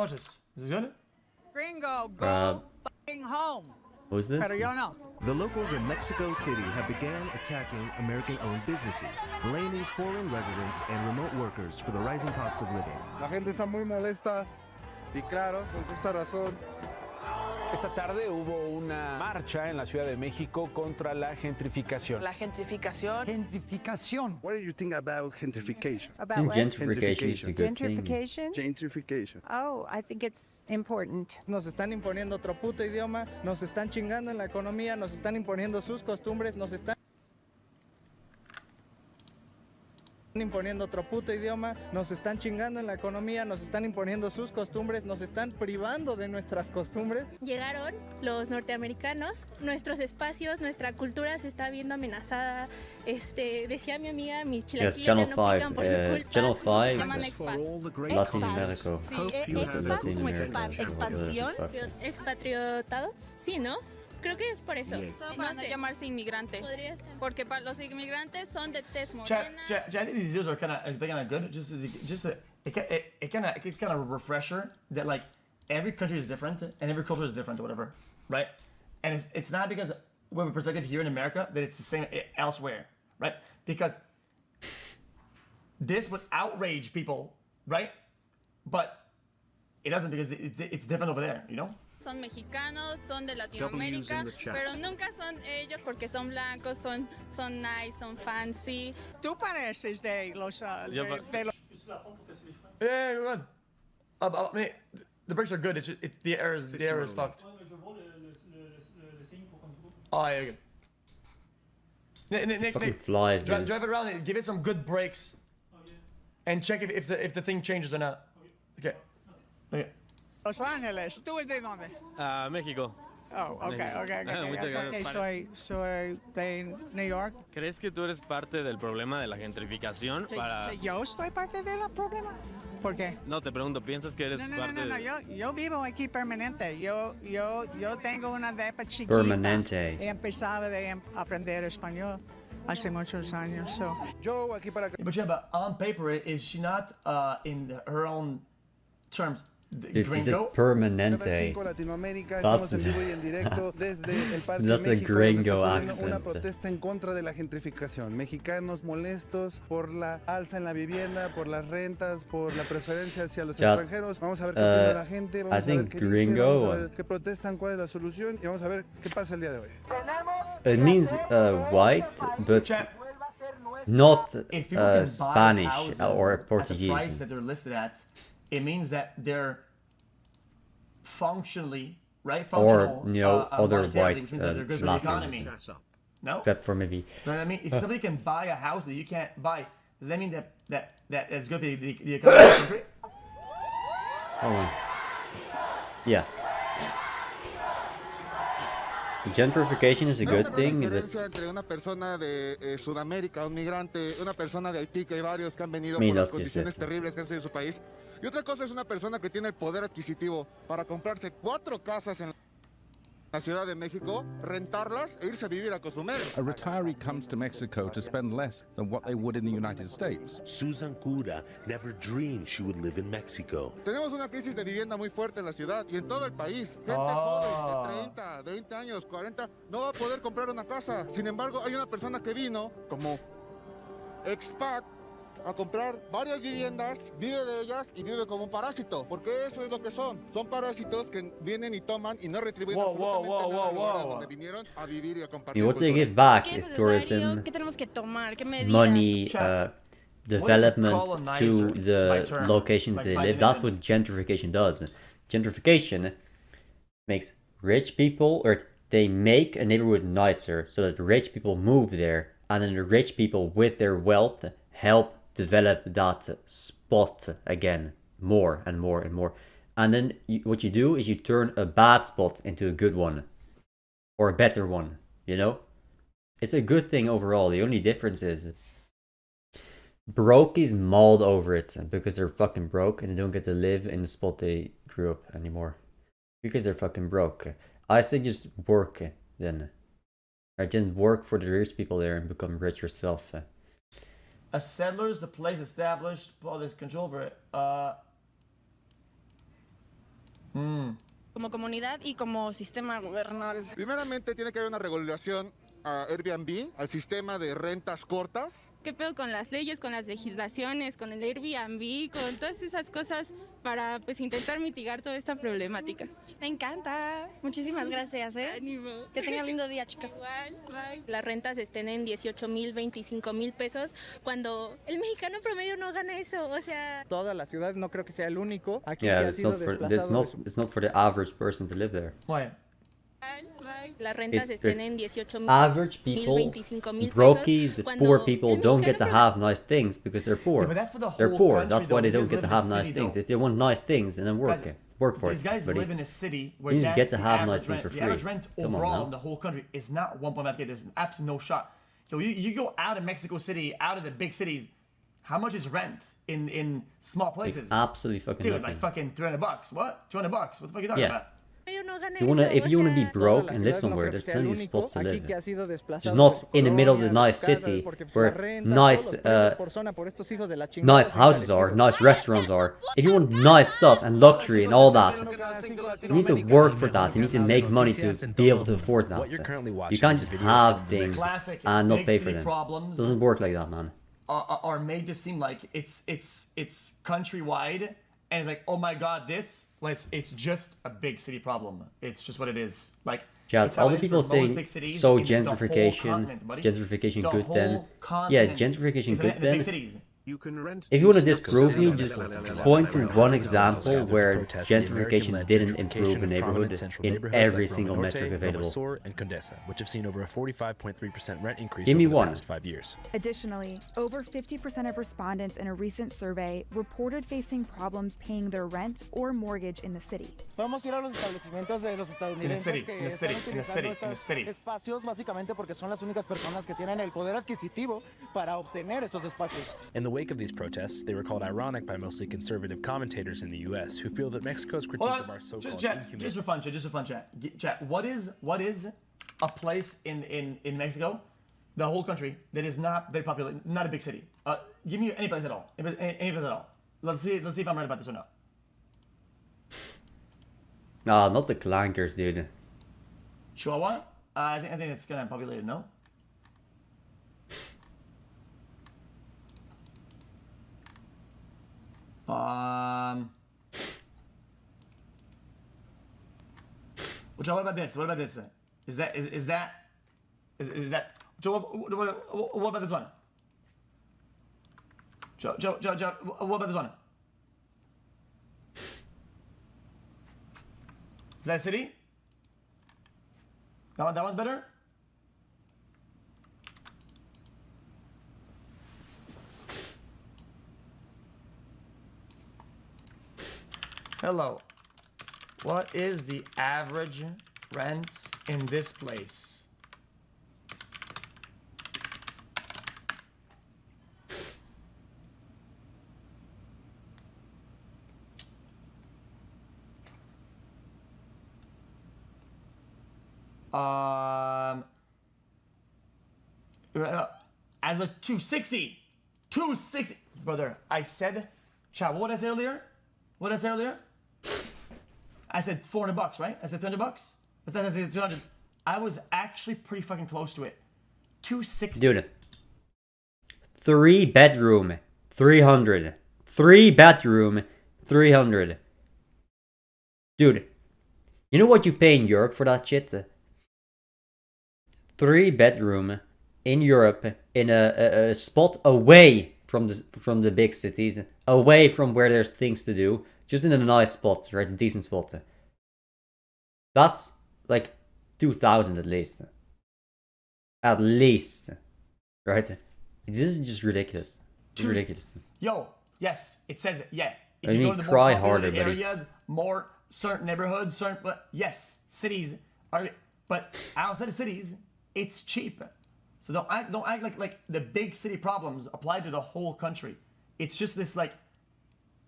watch this. Is this good? Gringo, go f***ing home. What was this? Pero yo no. The locals in Mexico City have began attacking American-owned businesses, blaming foreign residents and remote workers for the rising cost of living. La gente está muy molesta y claro, con justa razón. Esta tarde hubo una marcha en la Ciudad de México contra la gentrificación. La gentrificación. Gentrificación. What do you think about gentrification? About what? Gentrification is a good thing. Gentrification? Gentrification. Oh, I think it's important. Nos están imponiendo otro puto idioma, nos están chingando en la economía, nos están imponiendo sus costumbres, nos están imponiendo otro puto idioma, nos están chingando en la economía, nos están imponiendo sus costumbres, nos están privando de nuestras costumbres. Llegaron los norteamericanos, nuestros espacios, nuestra cultura se está viendo amenazada. Decía mi amiga, mis chilaquiles ya no pican por su culpa. Channel 5, se llaman expats. Latin America. Sí, expats como expansión, expatriotados, sí, ¿no? Creo que es por eso. Van a llamarse inmigrantes. Porque los inmigrantes son de tez morena. I think these videos are kind of good. It kind of a refresher that like every country is different and every culture is different or whatever, right? And it's not because we have a perspective here in America that it's the same elsewhere, right? Because this would outrage people, right? But it doesn't because it's different over there, you know? Son mexicanos, son de Latinoamérica, pero nunca son ellos porque son blancos, son nice, son fancy. Tú pareces de los... Yeah, go on. I mean, the bricks are good. The air is fucked. Oh yeah. Nick, fucking flies, dude. Drive it around and give it some good brakes, and check if the thing changes or not. Okay. Okay. Los Ángeles. ¿Tú eres de dónde? México. Oh, okay. Muchas gracias. Soy de New York. ¿Crees que tú eres parte del problema de la gentrificación? ¿Yo estoy parte del problema? ¿Por qué? No, te pregunto, ¿piensas que eres parte No, yo vivo aquí permanente. Yo tengo una depa chiquita. Permanente. He empezado a aprender español hace muchos años. So. Yo aquí para... But on paper, is she not in her own terms? This is permanente. That's a gringo accent. Una protesta en contra de la gentrificación. Mexicanos molestos por la alza en la vivienda, por las rentas, por la preferencia hacia los extranjeros. Vamos a ver qué opina la gente. Vamos a ver qué dicen, vamos a ver qué protestan, cuál es la solución y vamos a ver qué pasa el día de hoy. It means white, but not Spanish or Portuguese. It means that they're functionally, right? Or, you know, other white Latins. No? Except for maybe... No, I mean, if somebody can buy a house that you can't buy, does that mean that it's good for the economy of the country? Oh, yeah. Gentrification is a good thing. Entre una persona de Sudamérica, un migrante, una persona de Haití, que hay varios que han venido por las condiciones terribles que han sido en su país. Y otra cosa es una persona que tiene el poder adquisitivo para comprarse 4 casas en la Ciudad de México, rentarlas e irse a vivir a Cozumel. A retiree comes to Mexico to spend less than what they would in the United States. Susan Cura never dreamed she would live in Mexico. Tenemos una crisis de vivienda muy fuerte en la ciudad y en todo el país. Gente joven de 30, 20 años, 40, no va a poder comprar una casa. Sin embargo, hay una persona que vino como expat a comprar varias viviendas, vive de ellas y vive como un parásito, porque eso es lo que son. Son parásitos que vienen y toman y no retribuyen absolutamente nada al lugar donde vinieron a vivir y a compartir. What they give back is tourism, money, development to the locations they live. That's what gentrification does. Gentrification makes rich people, or they make a neighborhood nicer so that rich people move there, and then the rich people with their wealth help develop that spot again more and more and more. And then what you do is you turn a bad spot into a good one, or a better one, you know? It's a good thing overall. The only difference is brokies mauled over it because they're fucking broke and they don't get to live in the spot they grew up anymore because they're fucking broke. I say just work then. I didn't work for the rich people there and become rich yourself. A settler's the place established, all this control over it. como comunidad y como sistema gubernal. Primeramente tiene que haber una regulación a Airbnb, al sistema de rentas cortas. ¿Qué pedo con las leyes, con las legislaciones, con el Airbnb, con todas esas cosas para pues intentar mitigar toda esta problemática? Me encanta. Muchísimas gracias, Ánimo. Que tengan lindo día, chicas. Igual, bye. Las rentas estén en 18,000, 25,000 pesos, cuando el mexicano promedio no gana eso, o sea... Toda la ciudad, no creo que sea el único. Aquí Yeah, que ha sido desplazado it's not for the average person to live there. Why? Las rentas estén en 18,000, average people, 25,000 brokies, pesos, poor cuando people don't get to have nice things because they're poor. Yeah, but that's for the They're whole poor. country, That's why though. they These don't get to live in have a nice city, things. though. If they want nice things, then work for These it. guys buddy. live in a city where You just get to the have nice average things rent, for the free. average rent Come on overall now. in the whole country is not 1.5K. There's absolutely no shot. Yo, you go out of Mexico City, out of the big cities, how much is rent in small places? Like absolutely fucking Dude, nothing. like fucking $300. What? $200? What the fuck are you talking about? If you wanna be broke and live somewhere, there's plenty of spots to live. Just not in the middle of the nice city where nice nice houses are, nice restaurants are. If you want nice stuff and luxury and all that, you need to work for that. You need to make money to be able to afford that. You can't just have things and not pay for them. It doesn't work like that, man. Are made to seem like it's countrywide, and it's like, oh my god, this, when it's just a big city problem. It's just what it is. Like, Chad, all the people saying so gentrification good then. Yeah, gentrification good then. If you want to disprove me, just point to one example where gentrification didn't improve a neighborhood in every single metric available. And Condesa, which have seen over a 45.3% rent increase Give me over the one. past 5 years. Additionally, over 50% of respondents in a recent survey reported facing problems paying their rent or mortgage in the city. Podemos ir a los establecimientos de los estadounidenses que están utilizando estos espacios básicamente porque son las únicas personas que tienen el poder adquisitivo para obtener estos espacios. In the wake of these protests, they were called ironic by mostly conservative commentators in the U.S. who feel that Mexico's critique of our so-called just for fun, chat. What is a place in Mexico, the whole country, that is not very popular, not a big city? Give me any place at all. Any place at all. Let's see if I'm right about this or not. Nah, not the clankers, dude. Chihuahua? I think it's kind of populated, no? What about this? What about this? Is that what about this one? Joe, what about this one? Is that a city? That one's better? Hello. What is the average rent in this place? As a 260. 260. Brother, I said, chat, what did I say earlier? What did I say earlier? I said $400, right? I said $200. I said 200. I was actually pretty fucking close to it. 260. Dude. 3 bedroom, 300. 3 bedroom, 300. Dude. You know what you pay in Europe for that shit? 3 bedroom in Europe in a spot away from the big cities, away from where there's things to do. Just in a nice spot, right? A decent spot. That's like 2,000 at least. At least. Right? This is just ridiculous. It's ridiculous. Yo, yes, it says it. Yeah. If I you mean, go to the cry more harder, populated buddy. areas, more certain neighborhoods, but yes, cities are. But outside of cities, it's cheap. So don't act like the big city problems apply to the whole country. It's just this like.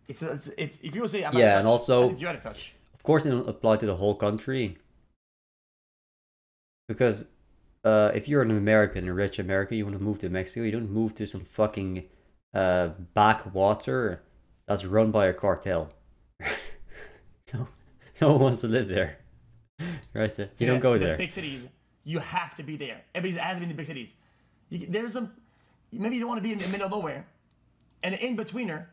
It's if people say I'm out of touch, and also, you're out of touch. Of course, it don't apply to the whole country. Because if you're an American, a rich American, you want to move to Mexico, you don't move to some fucking backwater that's run by a cartel. No, No one wants to live there. Right? You don't go there. Big cities, you have to be there. Everybody has to be in the big cities. There's some, maybe you don't want to be in the middle of nowhere. And in betweener,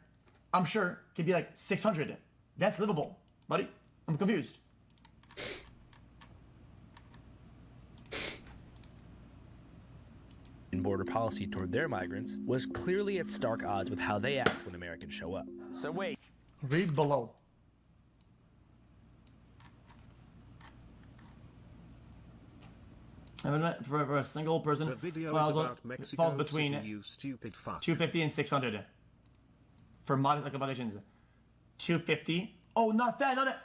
I'm sure, could be like 600. That's livable, buddy. I'm confused. In border policy toward their migrants was clearly at stark odds with how they act when Americans show up. So wait. Read below. For a single person, the video is about Mexico falls between City, you stupid fuck. 250 and 600 for modest accommodations. 250. Oh, not that, not that.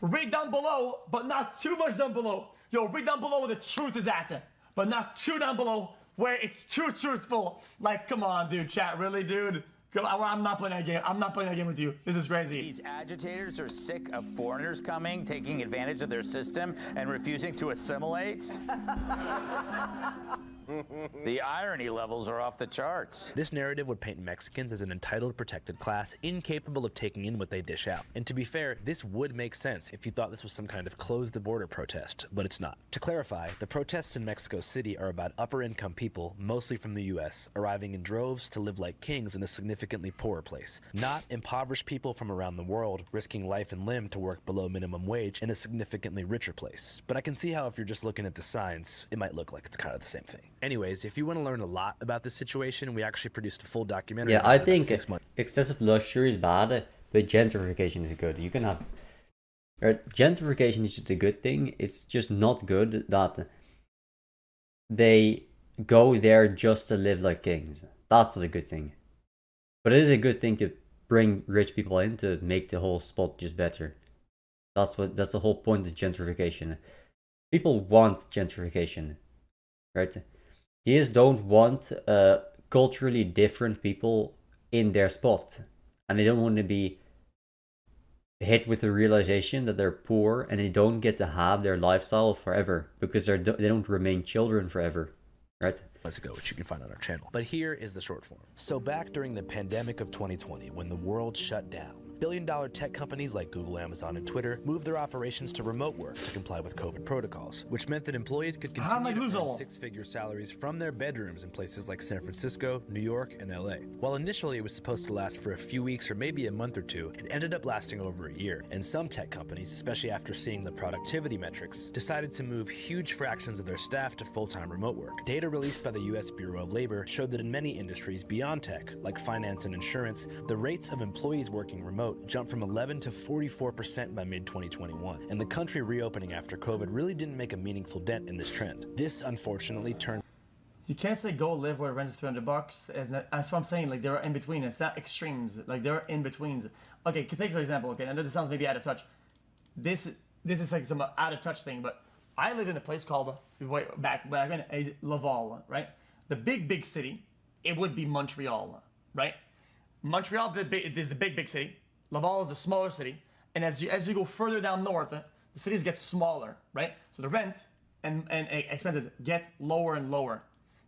Read down below, but not too much down below. Yo, read down below where the truth is at, but not too down below where it's too truthful. Like, come on, dude, chat, really, dude? Come on, I'm not playing that game. I'm not playing that game with you. This is crazy. These agitators are sick of foreigners coming, taking advantage of their system, and refusing to assimilate. The irony levels are off the charts. This narrative would paint Mexicans as an entitled, protected class, incapable of taking in what they dish out. And to be fair, this would make sense if you thought this was some kind of close-the-border protest, but it's not. To clarify, the protests in Mexico City are about upper-income people, mostly from the U.S., arriving in droves to live like kings in a significantly poorer place. Not impoverished people from around the world, risking life and limb to work below minimum wage in a significantly richer place. But I can see how if you're just looking at the signs, it might look like it's kind of the same thing. Anyways, if you want to learn a lot about this situation, we actually produced a full documentary. Yeah, I think excessive luxury is bad, but gentrification is good. You can have... gentrification is just a good thing. It's just not good that they go there just to live like kings. That's not a good thing. But it is a good thing to bring rich people in to make the whole spot just better. That's the whole point of gentrification. People want gentrification, right? They just don't want culturally different people in their spot. And they don't want to be hit with the realization that they're poor and they don't get to have their lifestyle forever because they don't remain children forever, right? Months ago, which you can find on our channel. But here is the short form. So back during the pandemic of 2020, when the world shut down, billion-dollar tech companies like Google, Amazon, and Twitter moved their operations to remote work to comply with COVID protocols, which meant that employees could continue to earn six-figure salaries from their bedrooms in places like San Francisco, New York, and LA. While initially it was supposed to last for a few weeks or maybe a month or two, it ended up lasting over a year. And some tech companies, especially after seeing the productivity metrics, decided to move huge fractions of their staff to full-time remote work. Data released by the U.S. Bureau of Labor showed that in many industries beyond tech, like finance and insurance, the rates of employees working remote jumped from 11 to 44% by mid-2021, and the country reopening after COVID really didn't make a meaningful dent in this trend. This, unfortunately, turned... You can't say go live where rent is $300, and that's what I'm saying, like, there are in-between. It's not extremes, like, there are in-betwens. Okay, take for example, okay, I know this sounds maybe out of touch. This is like some out-of-touch thing, but I lived in a place called, back in Laval, right? The big city, it would be Montreal, right? Montreal is the big city. Laval is a smaller city, and as you go further down north, the cities get smaller, right? So the rent and expenses get lower and lower,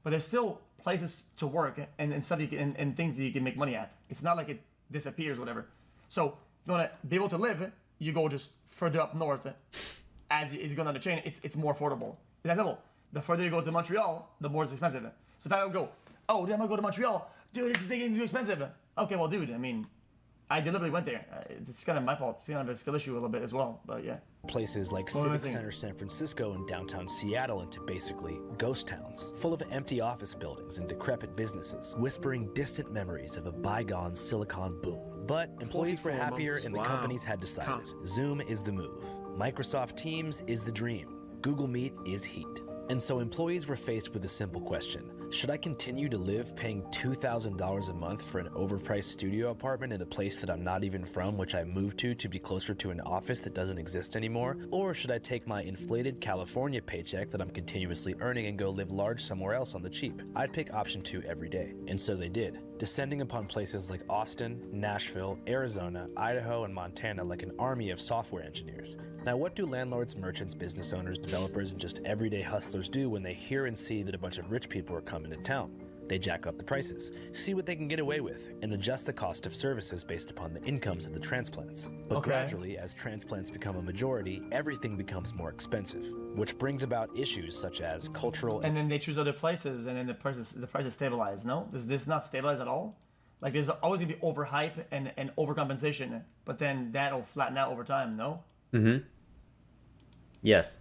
but there's still places to work and stuff and things that you can make money at. It's not like it disappears, whatever. So if you want to be able to live, you go just further up north. As you go down the chain, it's more affordable. It's that simple. The further you go to Montreal, the more it's expensive. So if I don't go, oh, damn, I'm gonna go to Montreal, dude, it's getting too expensive. Okay, well, dude, I mean, I deliberately went there. It's kind of my fault. It's kind of a skill issue a little bit as well, but yeah. Places like Civic Center San Francisco and downtown Seattle into basically ghost towns, full of empty office buildings and decrepit businesses, whispering distant memories of a bygone Silicon boom. But employees were happier and the companies had decided. Zoom is the move. Microsoft Teams is the dream. Google Meet is heat. And so employees were faced with a simple question. Should I continue to live paying $2,000 a month for an overpriced studio apartment in a place that I'm not even from, which I moved to be closer to an office that doesn't exist anymore? Or should I take my inflated California paycheck that I'm continuously earning and go live large somewhere else on the cheap? I'd pick option 2 every day. And so they did, descending upon places like Austin, Nashville, Arizona, Idaho, and Montana like an army of software engineers. Now, what do landlords, merchants, business owners, developers, and just everyday hustlers do when they hear and see that a bunch of rich people are coming to town? They jack up the prices, see what they can get away with, and adjust the cost of services based upon the incomes of the transplants. But gradually, as transplants become a majority, everything becomes more expensive, which brings about issues such as cultural... And then they choose other places, and then the prices stabilize, no? Does this not stabilize at all? Like, there's always going to be overhype and overcompensation, but then that'll flatten out over time, no? Mm-hmm. Yes.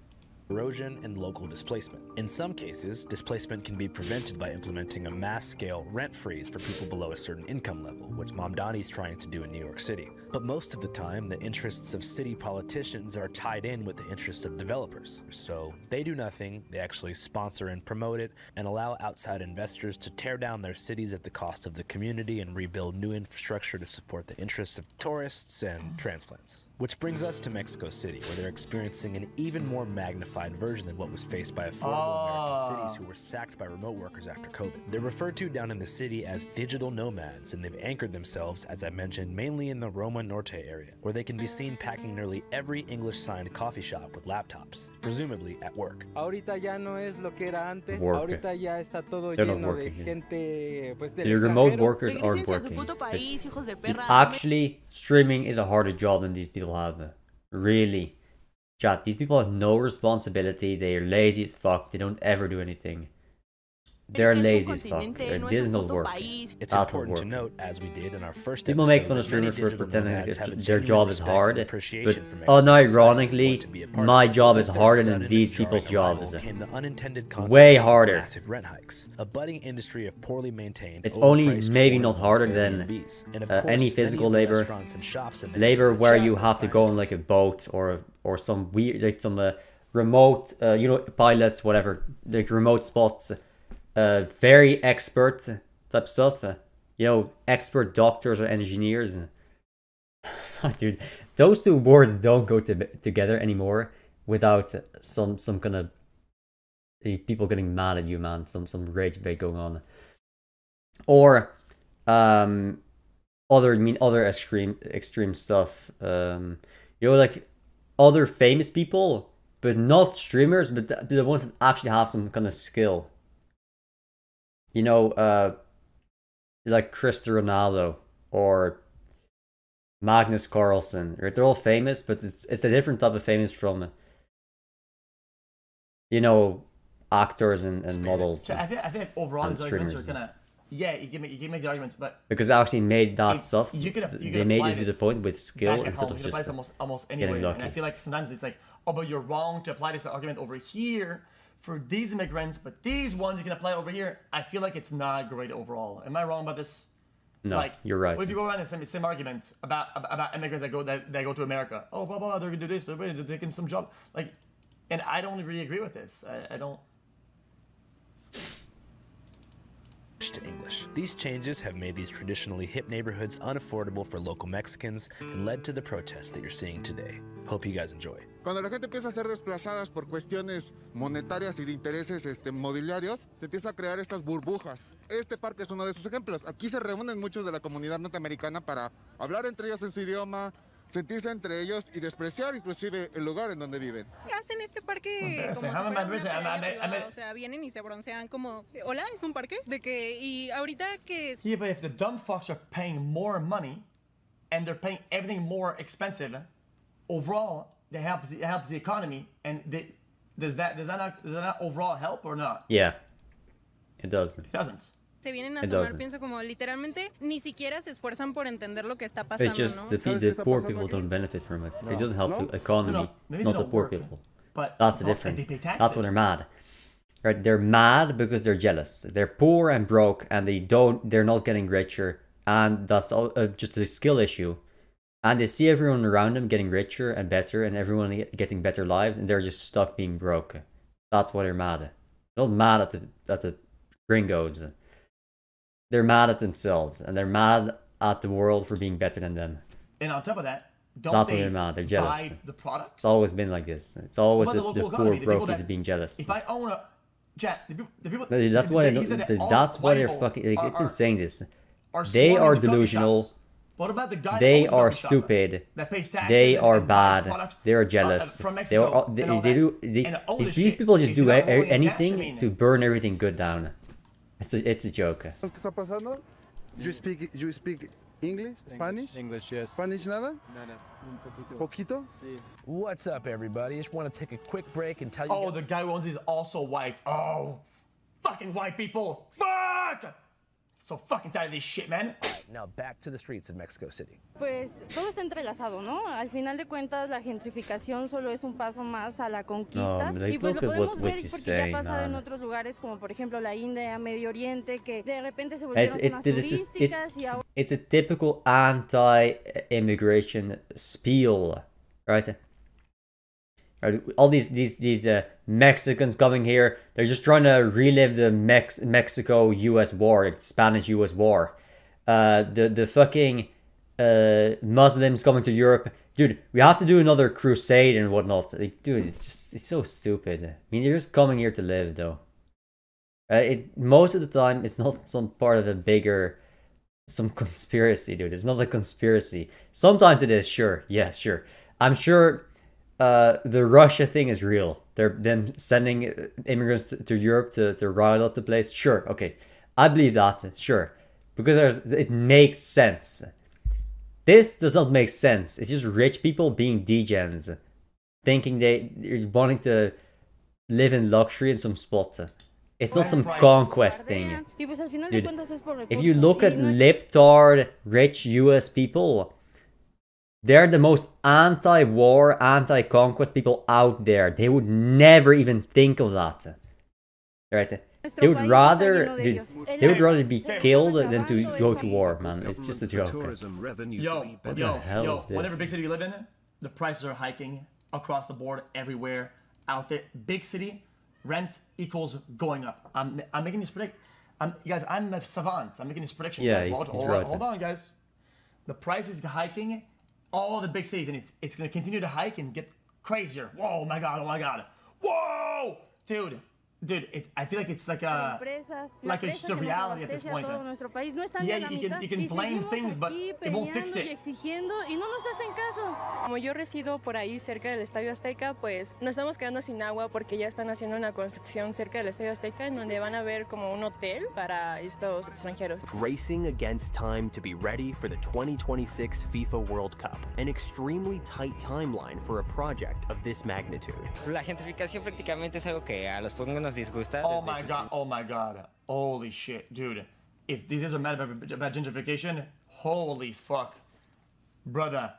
Erosion and local displacement. In some cases, displacement can be prevented by implementing a mass-scale rent freeze for people below a certain income level, which Mamdani's trying to do in New York City. But most of the time, the interests of city politicians are tied in with the interests of developers. So they do nothing, they actually sponsor and promote it, and allow outside investors to tear down their cities at the cost of the community and rebuild new infrastructure to support the interests of tourists and transplants. Which brings us to Mexico City, where they're experiencing an even more magnified version than what was faced by affordable American cities who were sacked by remote workers after COVID. They're referred to down in the city as digital nomads, and they've anchored themselves, as I mentioned, mainly in the Roma Norte area, where they can be seen packing nearly every English-signed coffee shop with laptops, presumably at work. Ahorita ya no es lo que era antes. Working. Ahorita ya está todo They're not lleno working, de gente, pues, del The remote extranjero. workers aren't working. Actually, streaming is a harder job than these people have. Really. Chat, these people have no responsibility. They are lazy as fuck. They don't ever do anything. They're lazy as fuck. This is not work. It's important to note, as we did in our first people make fun of streamers for pretending like their job is hard, but unironically, my job is harder than these people's jobs. Way harder. A budding industry of poorly maintained, it's only maybe not harder than any physical labor. Labor where you have to go on like a boat or some weird, like some remote, you know, pilots, whatever, like remote spots. Very expert type stuff, you know, expert doctors or engineers. Dude, those two words don't go together anymore without some kind of people getting mad at you, man. Some rage bait going on, or other extreme stuff. You know, like other famous people, but not streamers, but the ones that actually have some kind of skill. You know, like Cristiano Ronaldo or Magnus Carlsen, right? They're all famous, but it's a different type of famous from, you know, actors and models. So I think overall the arguments are gonna, yeah, you can make the arguments, but because they actually made that stuff, they made it to the point with skill instead of just almost anywhere. And I feel like sometimes it's like, oh, but you're wrong to apply this argument over here for these immigrants, but these ones you can apply over here. I feel like it's not great overall. Am I wrong about this? No, like, you're right. What if you go around the same argument about immigrants that go to America? Oh, blah blah, they're gonna do this, they're taking some job. Like, and I don't really agree with this. I don't. To English. These changes have made these traditionally hip neighborhoods unaffordable for local Mexicans and led to the protests that you're seeing today. Hope you guys enjoy. Cuando la gente empieza a ser desplazadas por cuestiones monetarias y de intereses mobiliarios, se empieza a crear estas burbujas. Este parque es uno de esos ejemplos. Aquí se reúnen muchos de la comunidad norteamericana para hablar entre ellos en su idioma, sentirse entre ellos y despreciar inclusive el lugar en donde viven. Hacen este parque como si fuera una playa privada, o sea, vienen y se broncean como, hola, es un parque, de que, y ahorita que... Yeah, but if the dumb fucks are paying more money, and they're paying everything more expensive, overall, that helps the economy, and does that not overall help or not? Yeah, it does. It doesn't. Se vienen a sumar, pienso como literalmente ni siquiera se esfuerzan por entender lo que está pasando, it's just ¿no? the poor people don't benefit from it. It doesn't help the economy, not the poor people. But that's the difference. That's why they're mad. Right? They're mad because they're jealous. They're poor and broke, and they're not getting richer, and that's all, just a skill issue. And they see everyone around them getting richer and better, and everyone getting better lives, and they're just stuck being broke. That's why they're mad. They're not mad at the gringos. They're mad at themselves, and they're mad at the world for being better than them. And on top of that, that's why they're mad. They're jealous. Buy the products? It's always been like this. It's always the poor brokies being jealous. If I own a Jack, the people. That's why they're fucking. They've been saying this. They are delusional. What about the guy they are stupid. They are bad. They are jealous. These people just do anything to burn everything good down. It's a joke. ¿Qué está pasando? You speak English? Spanish? English, yes. Spanish nada? Nada. Poquito? What's up, everybody? Just want to take a quick break and tell you. Oh, the guy who owns these is also white. Oh, fucking white people. Fuck! So fucking tired of this shit, man. Now back to the streets of Mexico City. Pues todo está entrelazado, ¿no? Al final de cuentas, la gentrificación solo es un paso más a la conquista. No, y pues lo podemos ver what porque saying, ya ha pasado en otros lugares, como por ejemplo la India, Medio Oriente, que de repente se volvieron zonas turísticas y ahora... It's a typical anti-immigration spiel, right? All these Mexicans coming here, they're just trying to relive the Mexico-US war, the Spanish-US war. The fucking Muslims coming to Europe. Dude, we have to do another crusade and whatnot. Like, dude, it's so stupid. I mean, they're just coming here to live, though. Most of the time, it's not some part of a bigger... some conspiracy, dude. It's not a conspiracy. Sometimes it is, sure. Yeah, sure. I'm sure... the Russia thing is real. They're then sending immigrants to Europe to rile up the place. Sure, okay. I believe that, sure. Because it makes sense. This does not make sense. It's just rich people being degens. Thinking they're wanting to live in luxury in some spot. It's not some conquest thing. Dude, if you look at lip-tard, rich US people... they're the most anti-war, anti-conquest people out there. They would never even think of that. Right? They would rather be killed than to go to war, man. It's just a joke. Yo, whatever big city you live in, the prices are hiking across the board, everywhere, out there. Big city, rent equals going up. I'm making this prediction. Guys, I'm a savant. I'm making this prediction. Yeah, he's right. Hold on, guys. The price is hiking. All the big cities, and it's going to continue to hike and get crazier. Whoa, my God, oh my God. Whoa! Dude, I feel like it's like it's a reality at this point. Yeah, you can blame things, but it won't fix it. Como yo resido por ahí cerca del Estadio Azteca, pues nos estamos quedando sin agua porque ya están haciendo una construcción cerca del Estadio Azteca en donde van a ver como un hotel para estos extranjeros. Racing against time to be ready for the 2026 FIFA World Cup. An extremely tight timeline for a project of this magnitude. La gentrificación prácticamente es algo que a los nos disgusta. Oh my God. Holy shit, dude. If these guys are mad about gentrification, holy fuck. Brother.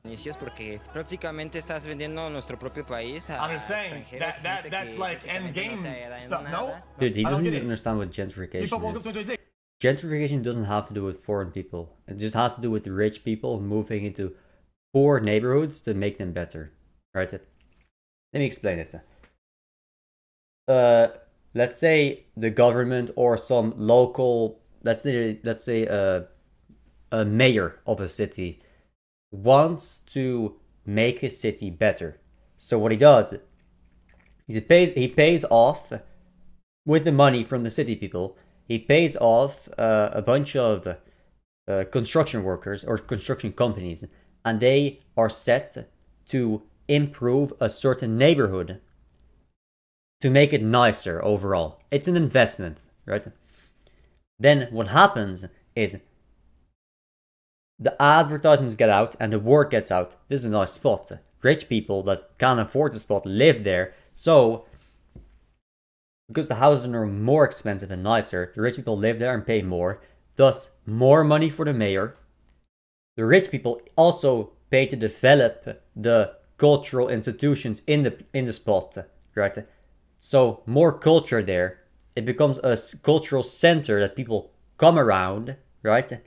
Inicios porque prácticamente estás vendiendo nuestro propio país a I'm just saying, that's like end game stuff, no? Dude, he doesn't understand what gentrification is. Gentrification doesn't have to do with foreign people. It just has to do with rich people moving into poor neighborhoods to make them better. Right? Let me explain it. Let's say the government or some local, let's say a mayor of a city wants to make his city better. So what he does, he pays off with the money from the city people. He pays off a bunch of construction workers or construction companies, and they are set to improve a certain neighborhood to make it nicer overall. It's an investment, right? Then what happens is the advertisements get out and the word gets out. This is a nice spot. Rich people that can't afford the spot live there. So, because the houses are more expensive and nicer, the rich people live there and pay more. Thus, more money for the mayor. The rich people also pay to develop the cultural institutions in the spot, right? So, more culture there. It becomes a cultural center that people come around, right?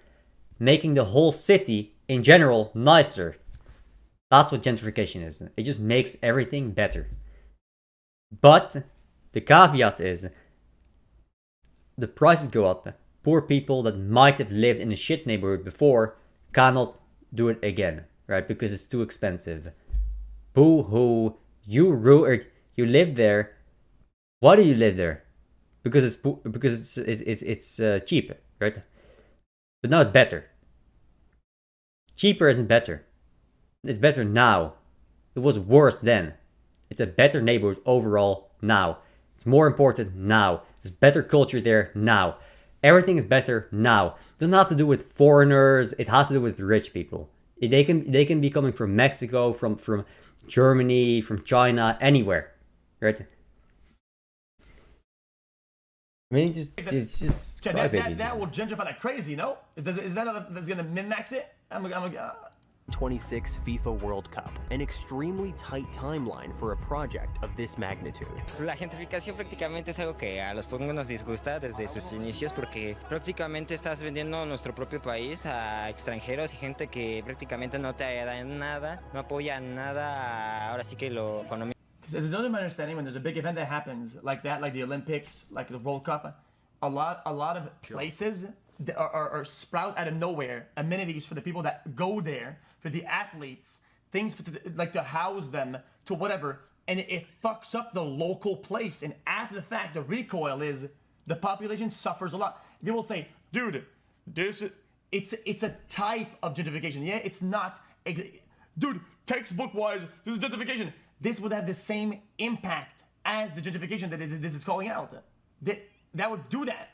Making the whole city, in general, nicer. That's what gentrification is. It just makes everything better. But, the caveat is, the prices go up. Poor people that might have lived in a shit neighborhood before cannot do it again, right? Because it's too expensive. Boo-hoo. You live there. Why do you live there? Because it's cheap, right? But now it's better. Cheaper isn't better. It's better now. It was worse then. It's a better neighborhood overall now. It's more important now. There's better culture there now. Everything is better now. It doesn't have to do with foreigners. It has to do with rich people. They can be coming from Mexico, from Germany, from China, anywhere, right? I mean, it's just that will gentrify like crazy, no? Is that that's gonna min-max it? 26 FIFA World Cup, an extremely tight timeline for a project of this magnitude. La gentrificación prácticamente es algo que a los pongos nos disgusta desde sus inicios porque prácticamente estás vendiendo nuestro propio país a extranjeros y gente que prácticamente no te da nada, no apoya nada, ahora sí que lo económico. There's another understanding when there's a big event that happens like that, like the Olympics, like the World Cup, a lot of places are sprout out of nowhere, amenities for the people that go there, for the athletes, things like to house them, to whatever, and it fucks up the local place. And after the fact, the recoil is the population suffers a lot. People say, dude, it's a type of gentrification. Yeah, it's not, dude, textbook-wise, this is gentrification. This would have the same impact as the gentrification that this is calling out. That would do that.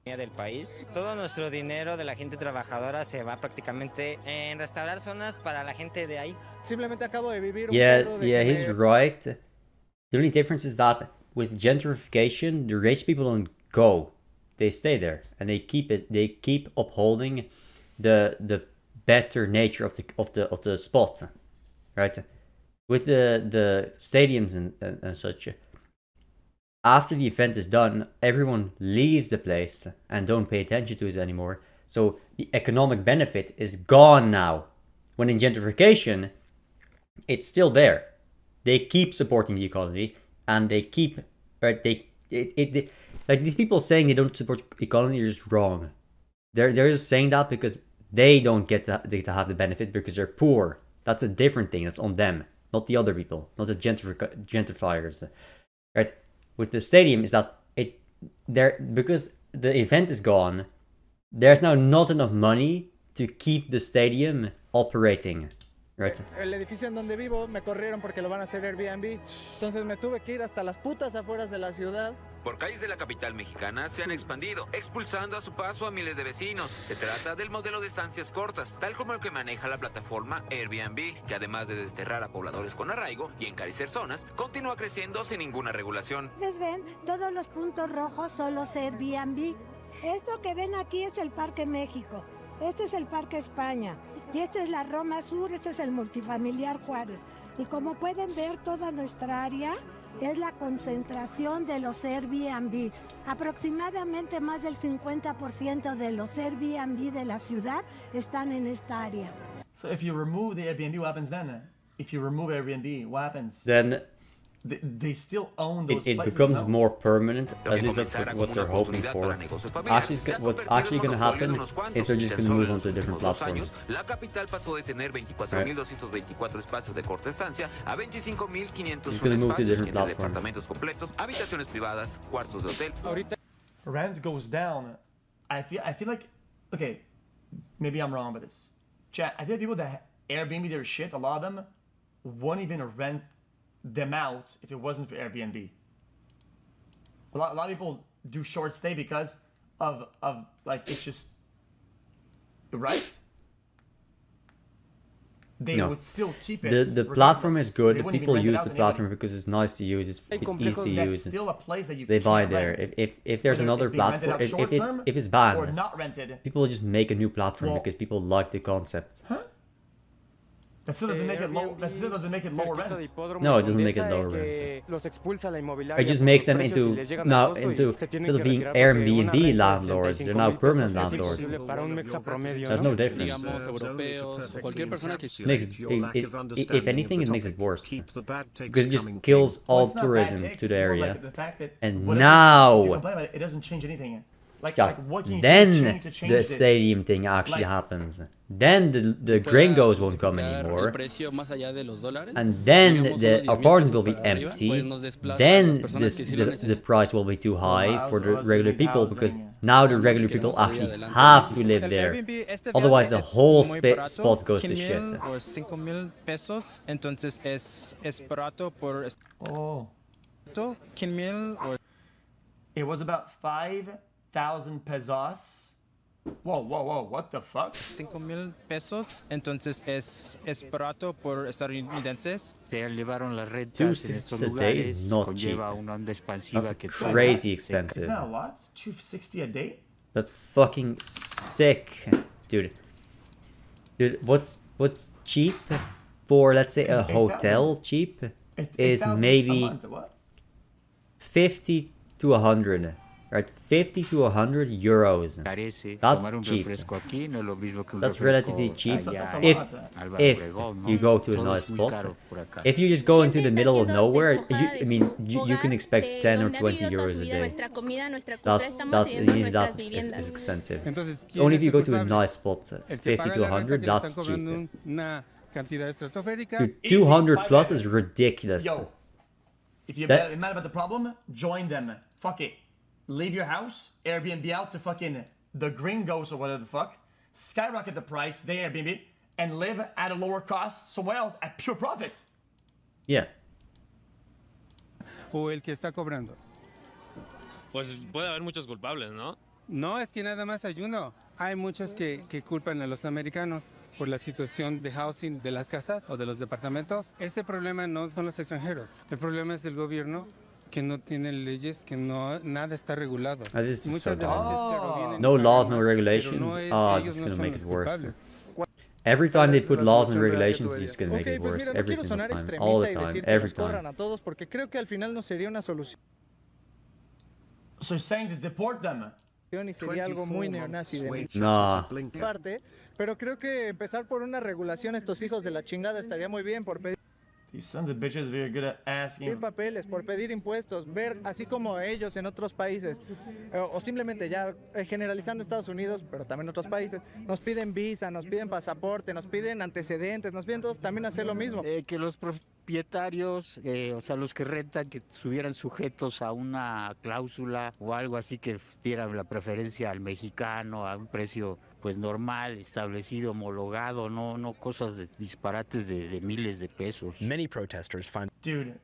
Del país. Todo nuestro dinero de la gente trabajadora se va prácticamente en restaurar zonas para la gente de ahí. Simplemente acabo de vivir he's right. The only difference is that with gentrification, the rich people don't go. They stay there and they keep upholding the better nature of the spot, right? With the stadiums and such. After the event is done, everyone leaves the place and don't pay attention to it anymore. So the economic benefit is gone now. When in gentrification, it's still there. They keep supporting the economy and they keep, right? Like these people saying they don't support the economy is just wrong. They're just saying that because they don't get to have the benefit because they're poor. That's a different thing. That's on them, not the other people, not the gentrifiers, right? With the stadium is that because the event is gone, there's now not enough money to keep the stadium operating, right? El edificio en donde vivo me corrieron porque lo van a hacer Airbnb, entonces me tuve que ir hasta las putas afueras de la ciudad. Por calles de la capital mexicana se han expandido, expulsando a su paso a miles de vecinos. Se trata del modelo de estancias cortas, tal como el que maneja la plataforma Airbnb, que además de desterrar a pobladores con arraigo y encarecer zonas, continúa creciendo sin ninguna regulación. ¿Les ven? Todos los puntos rojos son los Airbnb. Esto que ven aquí es el Parque México, este es el Parque España, y esta es la Roma Sur, este es el multifamiliar Juárez. Y como pueden ver, toda nuestra área es la concentración de los Airbnb. Aproximadamente más del 50% de los Airbnb de la ciudad están en esta área. So if you remove the Airbnb, what happens then? If you remove Airbnb, what happens? Then they still own those it places, becomes no? more permanent. At least that's what they're hoping for. Actually, what's actually going to happen is they're just going to move on to a different platform. La capital pasó de tener 24.224 espacios de corta estancia a 25.501 espacios entre departamentos completos, habitaciones privadas, cuartos de hotel. Rent goes down. I feel like, okay, maybe I'm wrong about this. Chat, I feel like people that Airbnb their shit, a lot of them won't even rent them out if it wasn't for Airbnb. A lot of people do short stay because of like, it's just, right? They would still keep it. The platform is good. People use the platform because it's nice to use. It's easy to use. Still a place that you they buy there. If there's another platform, if it's banned, or not rented, people will just make a new platform because people like the concept. Huh? That still doesn't make it low. That still doesn't make it lower rent. No, it doesn't make it lower rent. It just makes them into instead of being Airbnb landlords, they're now permanent landlords. There's no difference. If anything, it makes it worse because it just kills all tourism to the area. And now, it doesn't change anything. Then the stadium thing actually happens. Then the gringos won't come anymore. And then the apartments will be empty. Then the price will be too high for the regular people because now the regular people actually have to live there. Otherwise the whole spot goes to shit. It was about 5,000 pesos. Whoa, what the fuck? 5,000 pesos, entonces es barato por estadounidenses. Se elevaron las rentas en estos lugares, conlleva una onda expansiva que crazy expensive. Isn't that a lot? $260 a day? That's fucking sick, dude. Dude, what's cheap for, let's say, a hotel cheap is maybe 50 to 100. Right, 50 to 100 euros. That's cheap. That's relatively cheap if you go to a nice spot. If you just go into the middle of nowhere, you can expect 10 or 20 euros a day. That's expensive. Only if you go to a nice spot, 50 to 100, that's cheap. Dude, 200 plus is ridiculous. Yo, if you're mad about the problem, join them. Fuck it. Leave your house, Airbnb out to fucking the gringos or whatever the fuck, skyrocket the price, they Airbnb, and live at a lower cost somewhere else at pure profit. Yeah. O el que está cobrando. Pues puede haber muchos culpables, ¿no? No, es que nada más hay uno. Hay muchos que culpan a los americanos por la situación de housing de las casas o de los departamentos. Este problema no son los extranjeros. El problema es el gobierno, que no tienen leyes, que nada está regulado. This is so dumb. No laws, no regulations. Oh, this is gonna make it worse. Every time they put laws and regulations, it's just gonna make it worse. Every single time, all the time, every time. Porque creo que al final no sería una solución. So you're saying to deport them? Y sería algo muy neonazi de mi parte, pero creo que empezar por una regulación a estos hijos de la chingada estaría muy bien por pedir. These sons of bitches very good at asking. Pedir papeles, por pedir impuestos, ver así como ellos en otros países, o simplemente ya generalizando Estados Unidos, pero también otros países, nos piden visa, nos piden pasaporte, nos piden antecedentes, nos piden todos también hacer lo mismo. Que los propietarios, o sea, los que rentan, que estuvieran sujetos a una cláusula o algo así que dieran la preferencia al mexicano a un precio pues normal, establecido, homologado, no cosas de disparates de miles de pesos. Many protesters find... Dude,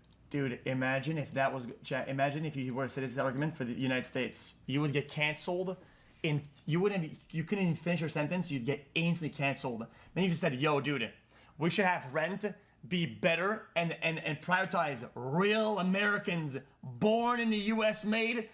imagine if that was... Imagine if you were to say this argument for the United States. You would get canceled and you couldn't even finish your sentence, you'd get instantly canceled. Then you said, yo, dude, we should have rent be better and prioritize real Americans born in the US made.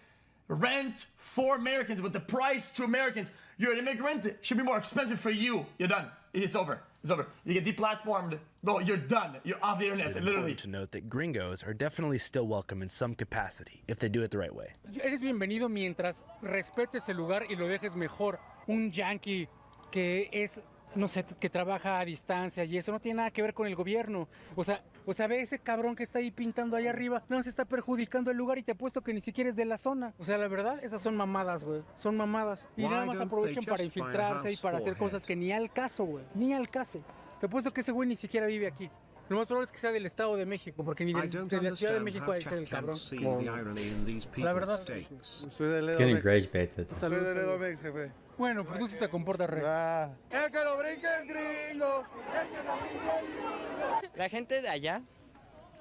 Rent for Americans with the price to Americans. You're an immigrant, it should be more expensive for you. You're done. It's over. It's over. You get deplatformed. No, you're done. You're off the internet, literally. To note that gringos are definitely still welcome in some capacity if they do it the right way. Eres bienvenido mientras respetes el lugar y lo dejes mejor. Un yankee que es, no sé, que trabaja a distancia y eso no tiene nada que ver con el gobierno. O sea, ve ese cabrón que está ahí pintando allá arriba, no se está perjudicando el lugar y te apuesto que ni siquiera es de la zona. O sea, la verdad, esas son mamadas, güey. Son mamadas. Y nada más aprovechan para infiltrarse y para hacer cosas que ni al caso, güey. Ni al caso. Te apuesto que ese güey ni siquiera vive aquí. Lo más probable es que sea del Estado de México, porque ni de la Ciudad de México ha de ser el cabrón. La verdad. Soy de Ledo Mex. Soy de Ledo Mex, jefe. Bueno, pues tú sí te comportas re. ¡Es que lo brinques, gringo! La gente de allá,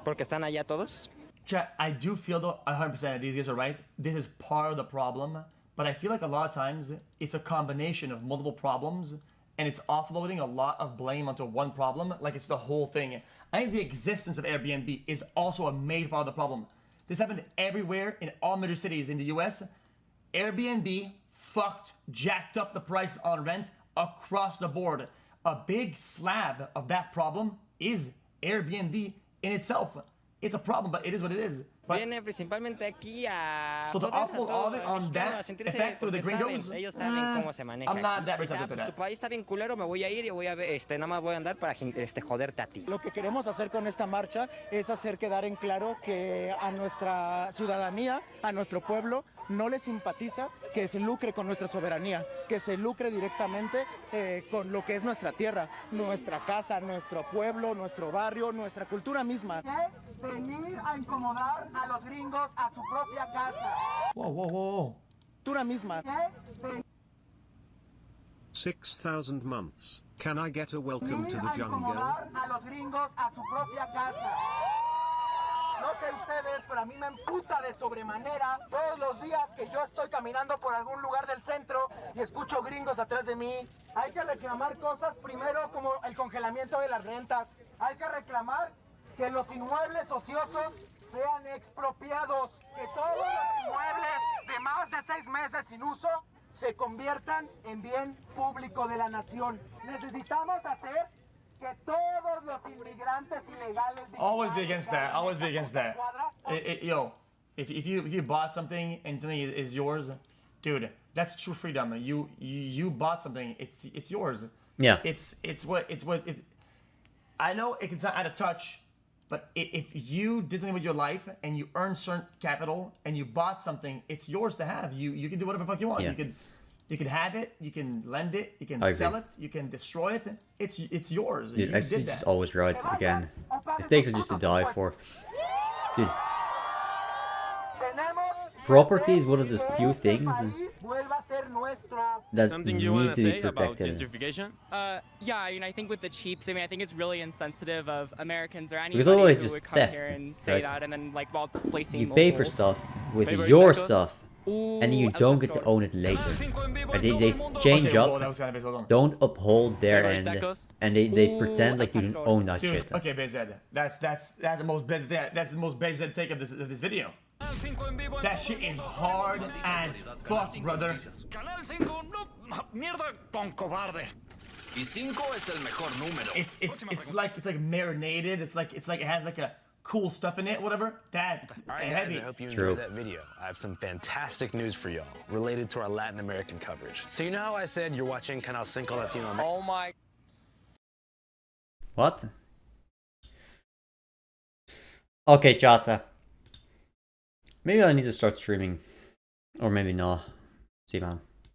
porque están allá todos. Chat, I do feel though 100% these guys are right. This is part of the problem, but I feel like a lot of times it's a combination of multiple problems, and it's offloading a lot of blame onto one problem, like it's the whole thing. I think the existence of Airbnb is also a major part of the problem. This happened everywhere in all major cities in the US. Airbnb jacked up the price on rent across the board. A big slab of that problem is Airbnb in itself. It's a problem, but it is what it is. But, viene principalmente aquí a... So to offload all of it on that effect through the gringos, ellos saben cómo se maneja. I'm not that receptive to that. Tu país está bien culero, me voy a ir y voy a ver, nada más voy a andar para joderte a ti. Lo que queremos hacer con esta marcha es hacer quedar en claro que a nuestra ciudadanía, a nuestro pueblo, no le simpatiza que se lucre con nuestra soberanía, que se lucre directamente con lo que es nuestra tierra, nuestra casa, nuestro pueblo, nuestro barrio, nuestra cultura misma. Es venir a incomodar a los gringos a su propia casa. Whoa. Cultura misma. 6,000 months. Can I get a welcome to the jungle? A los gringos a su propia casa. No sé ustedes, pero a mí me emputa de sobremanera todos los días que yo estoy caminando por algún lugar del centro y escucho gringos atrás de mí. Hay que reclamar cosas primero como el congelamiento de las rentas. Hay que reclamar que los inmuebles ociosos sean expropiados, que todos los inmuebles de más de 6 meses sin uso se conviertan en bien público de la nación. Necesitamos hacer que todos los inmigrantes ilegales... Always be against that. Always be against that. Yo, if you bought something and something is yours, dude, that's true freedom. You bought something. It's yours. Yeah. It's what. I know it can sound out of touch, but if you did something with your life and you earned certain capital and you bought something, it's yours to have. You can do whatever the fuck you want. Yeah. You can have it, you can lend it, you can I sell agree. it, you can destroy it. It's yours. Dude, You xQc's did just that. always right again. Mistakes are just to die for. Dude. Property is one of those few things that Something you need want to to be say about protected. gentrification? Yeah, I mean, I think with the cheaps, I mean, I think it's really insensitive of Americans or Because anybody otherwise who just would come here theft, and say right? that, and then like while displacing You pay for locals. stuff with Favorite your tacos? stuff, and then you don't get to own it later. And they change up, don't uphold their Favorite end, tacos? and they pretend like you didn't own that Dude, shit. okay, BZ, that's the most BZ take of this video. That shit is hard as fuck, brother. Canal 5, no, mierda con cobarde. Y 5 es el mejor número. It's like marinated. It's like it has like a cool stuff in it, whatever. That Alright heavy. guys, I hope you enjoyed that video. I have some fantastic news for y'all related to our Latin American coverage. So you know how I said you're watching Canal 5 Latino America? Oh my... What? Okay, Chata. Maybe I need to start streaming. Or maybe not. See, man.